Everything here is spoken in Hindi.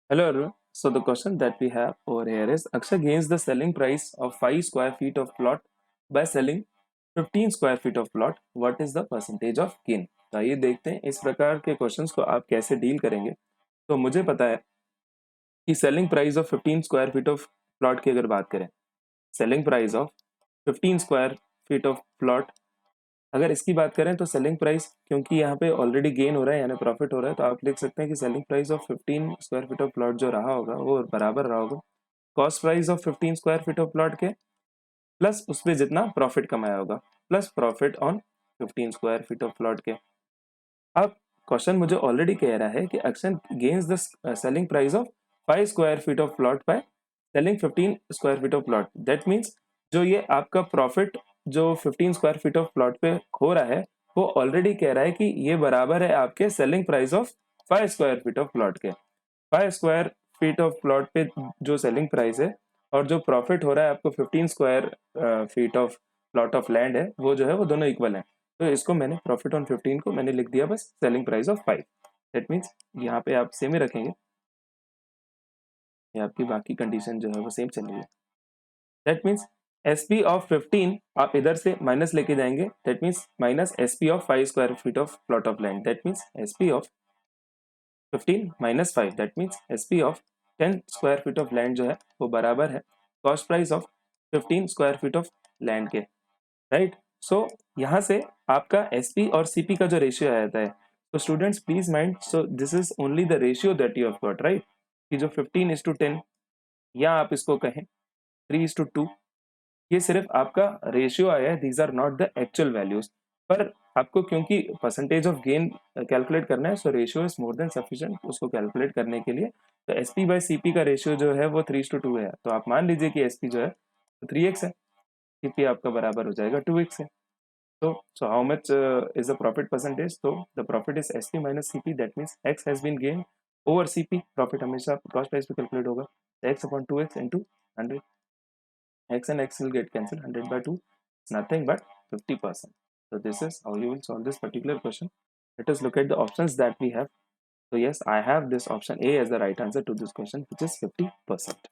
Hello everyone. So the question that we have over here is Akshay gains the selling price of 5 square feet of plot by selling 15 square feet of plot. What is the percentage of gain? तो आइए देखते हैं इस प्रकार के क्वेश्चंस को आप कैसे डील करेंगे। तो मुझे पता है कि selling price of 15 square feet of plot की अगर बात करें, selling price of 15 square feet of plot अगर इसकी बात करें तो सेलिंग प्राइस, क्योंकि यहाँ पे ऑलरेडी गेन हो रहा है यानी प्रॉफिट हो रहा है, तो आप लिख सकते हैं कि selling price of 15 square feet of plot जो रहा होगा वो बराबर रहा होगा cost price of 15 square feet of plot के प्लस उस पर जितना प्रॉफिट कमाया होगा plus profit on 15 square feet of plot के। अब क्वेश्चन मुझे ऑलरेडी कह रहा है कि Akshay gains the selling price of 5 square feet of plot by selling 15 square feet of plot. That means जो ये आपका प्रॉफिट जो 15 स्क्वायर फीट ऑफ प्लॉट पे हो रहा है वो ऑलरेडी कह रहा है कि ये बराबर है आपके selling price of 5 square feet of plot के। 5 स्क्वायर फीट ऑफ प्लॉट पे जो सेलिंग प्राइस है और जो प्रॉफिट हो रहा है आपको 15 square feet of plot of land है, वो जो है वो दोनों इक्वल है। तो इसको मैंने प्रॉफिट ऑन 15 को मैंने लिख दिया बस selling price of 5। That means यहाँ पे आप सेम ही रखेंगे, ये आपकी बाकी कंडीशन जो है वो सेम चलेगी। दैट मीन्स एसपी ऑफ 15 आप इधर से माइनस लेके जाएंगे, that means minus SP of 5 square feet of plot of land. That means SP of 15 minus 5, that means SP of 10 square feet of land जो है वो बराबर है cost price of 15 square feet of land के। राइट, सो यहाँ से आपका एसपी और सीपी का जो रेशियो आ जाता है, तो students please mind, so this is only the ratio that you have got, right, कि जो 15:10 या आप इसको कहें 3:2, ये सिर्फ आपका रेशियो आया है, these are not the actual values. पर आपको क्योंकि परसेंटेज ऑफ गेन कैलकुलेट करना है, so ratio is more than sufficient उसको कैलकुलेट करने के लिए। तो एसपी बाय सीपी का रेशियो जो है वो 3:2 है, तो आप मान लीजिए कि एसपी जो है 3x है, सीपी आपका बराबर हो जाएगा 2x है। So how much is the profit percentage? So the profit is SP minus CP. That means X has been gained over CP. Profit हमेशा cost price पे calculate होगा, X upon 2X into 100. X and X will get cancelled. 100 by 2 is nothing but 50%. So this is how you will solve this particular question. Let us look at the options that we have. So yes, I have this option A as the right answer to this question, which is 50%.